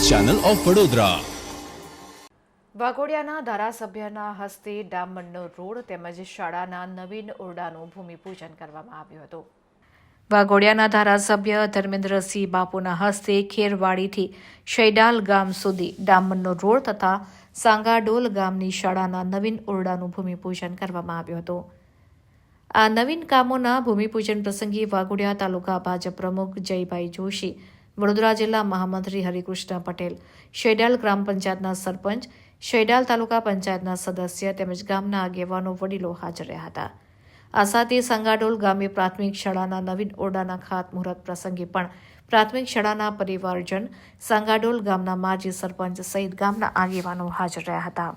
Channel of Vadodara. વાઘોડિયાના ધારાસભ્યના હસ્તે ડામરનો રોડ તેમજ શાળાના નવીન ઓરડાનું ભૂમિપૂજન કરવામાં આવ્યું હતું। વાઘોડિયાના ધારાસભ્ય ધર્મેન્દ્રસિંહ બાપુના હસ્તે ખેરવાડીથી શૈડાલ ગામ સુધી ડામરનો રોડ તથા સાંગાડોલ ગામની શાળાના નવીન ઓરડાનું ભૂમિપૂજન કરવામાં આવ્યું હતું। આ નવીન કામોના ભૂમિપૂજન પ્રસંગે વાઘોડિયા તાલુકા ભાજપ પ્રમુખ જયભાઈ જોશી, વડોદરા જિલ્લા મહામંત્રી હરિકૃષ્ણ પટેલ, શૈડાલ ગ્રામ પંચાયતના સરપંચ, શૈડાલ તાલુકા પંચાયતના સદસ્ય તેમજ ગામના આગેવાનો વડીલો હાજર રહ્યા હતા। આ સાથે સંગાડોલ ગામે પ્રાથમિક શાળાના નવીન ઓરડાના ખાતમુહૂર્ત પ્રસંગે પણ પ્રાથમિક શાળાના પરિવારજન, સંગાડોલ ગામના માજી સરપંચ સહિત ગામના આગેવાનો હાજર રહ્યા હતા।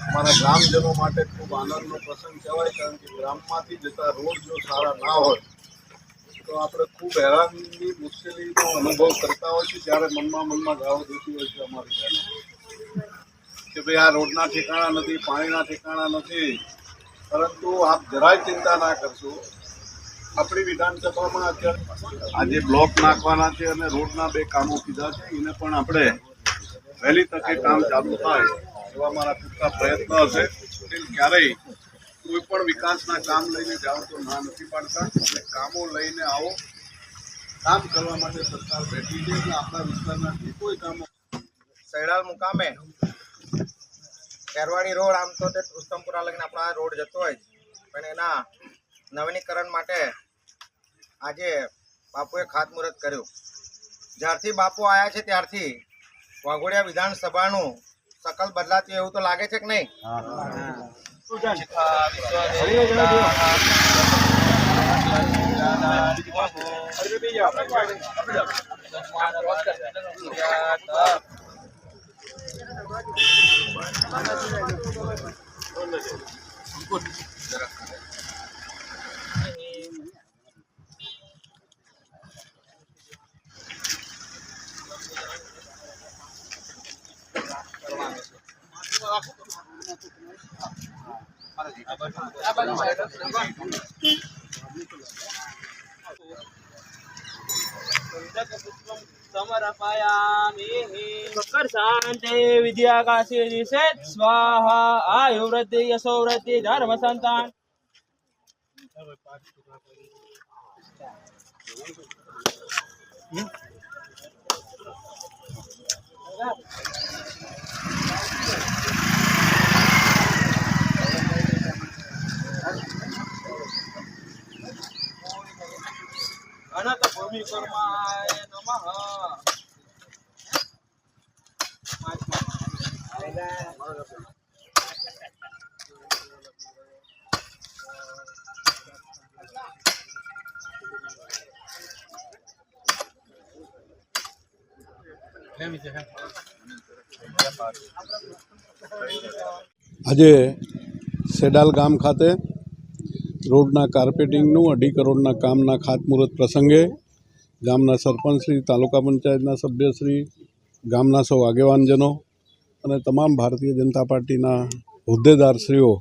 हमारा ग्रामजनों માટે ખૂબ આનંદનો પ્રસંગ કહેવાય, કારણ કે ગ્રામમાંથી જતા રોડ જો સારા ના હોય તો આપણે ખૂબ હેરાનની મુશ્કેલીનો અનુભવ કરતા હોય છે। ત્યારે મનમાં ગાળો દેતી હોય છે અમારી ગાડી કે ભાઈ આ રોડના ઠેકાણા નથી, પાણીના ઠેકાણા નથી। પરંતુ આપ જરાય ચિંતા ના કરશો, આપણી વિધાનસભામાં અત્યારે આજે બ્લોક નાખવાના છે અને રોડના 2 કામો કીધા છે, એને પણ આપણે વહેલી તકે કામ ચાલુ થાય એવા મારા પૂરતા પ્રયત્ન હશે। ક્યારેય કોઈ પણ વિકાસના કામ લઈને જાઓ તો ના નથી પાડતા, એટલે કામો લઈને આવો। કામ કરવા માટે સરકાર બેઠી છે, એટલે આપણા વિસ્તારના જે કોઈ કામો શૈડાલ મુકામે ખેરવાડી રોડ આમ તો તે રુસ્તમપુરા લગીને આપણો આ રોડ જતો હોય, પણ એના નવીનીકરણ માટે આજે બાપુએ ખાતમુહૂર્ત કર્યું। જ્યારથી બાપુ આવ્યા છે ત્યારથી વાઘોડિયા વિધાનસભાનું શકલ બદલાતી એવું તો લાગે છે કે નહીં? मकर शांति विद्याकाशी निषेध स्वाहा आयु वृद्धि यशो वृद्धि धर्म संतान। अनंत भूमि कर्माय नमः। આજે શેડાલ ગામ ખાતે રોડના કાર્પેટિંગનું 2.5 કરોડના કામના ખાતમુહૂર્ત પ્રસંગે ગામના સરપંચશ્રી, તાલુકા પંચાયતના સભ્યશ્રી, ગામના સૌ આગેવાનજનો અને તમામ ભારતીય જનતા પાર્ટીના હોદ્દેદારશ્રીઓ,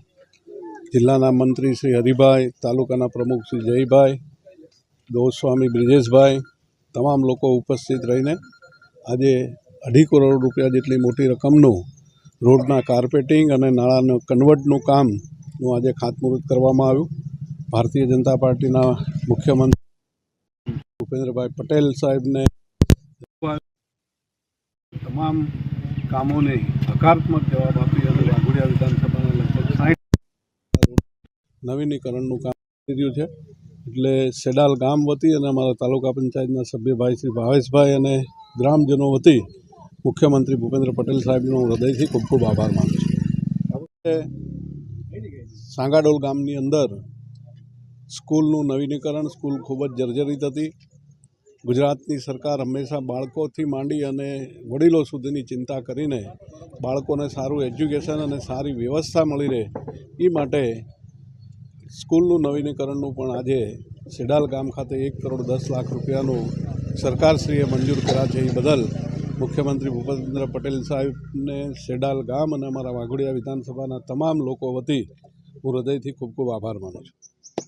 જિલ્લાના મંત્રી શ્રી હરિભાઈ, તાલુકાના પ્રમુખ શ્રી જયભાઈ, ગોસ્વામી બ્રિજેશભાઈ, તમામ લોકો ઉપસ્થિત રહીને આજે 2.5 કરોડ રૂપિયા જેટલી મોટી રકમનું રોડના કાર્પેટિંગ અને નાળાનું કન્વર્ટનું કામનું આજે ખાતમુહૂર્ત કરવામાં આવ્યું। ભારતીય જનતા પાર્ટીના મુખ્યમંત્રી ભૂપેન્દ્રભાઈ પટેલ સાહેબને તમામ કામોને હકારાત્મક જવાબ આપી અને વાઘોડિયા વિધાનસભાના લગભગ 60 નવીનીકરણનું કામ કરી રહ્યું છે। એટલે શેડાલ ગામ વતી અને અમારા તાલુકા પંચાયતના સભ્યભાઈ શ્રી ભાવેશભાઈ અને ગ્રામજનો વતી મુખ્યમંત્રી ભૂપેન્દ્ર પટેલ સાહેબનો હું હૃદયથી ખૂબ ખૂબ આભાર માનું છું। સાંગાડોલ ગામની અંદર સ્કૂલનું નવીનીકરણ, સ્કૂલ ખૂબ જ જર્જરિત હતી। ગુજરાતની સરકાર હંમેશા બાળકોથી માંડી અને વડીલો સુધીની ચિંતા કરીને બાળકોને સારું એજ્યુકેશન અને સારી વ્યવસ્થા મળી રહે એ માટે સ્કૂલનું નવીનીકરણનું પણ આજે સેડાલ ગામ ખાતે 1 કરોડ 10 લાખ રૂપિયાનું સરકારશ્રીએ મંજૂર કર્યા છે. એ બદલ મુખ્યમંત્રી ભૂપેન્દ્ર પટેલ સાહેબને સેડાલ ગામ અને અમારા વાઘોડિયા વિધાનસભાના તમામ લોકો વતી હું હૃદયથી ખૂબ ખૂબ આભાર માનું છું.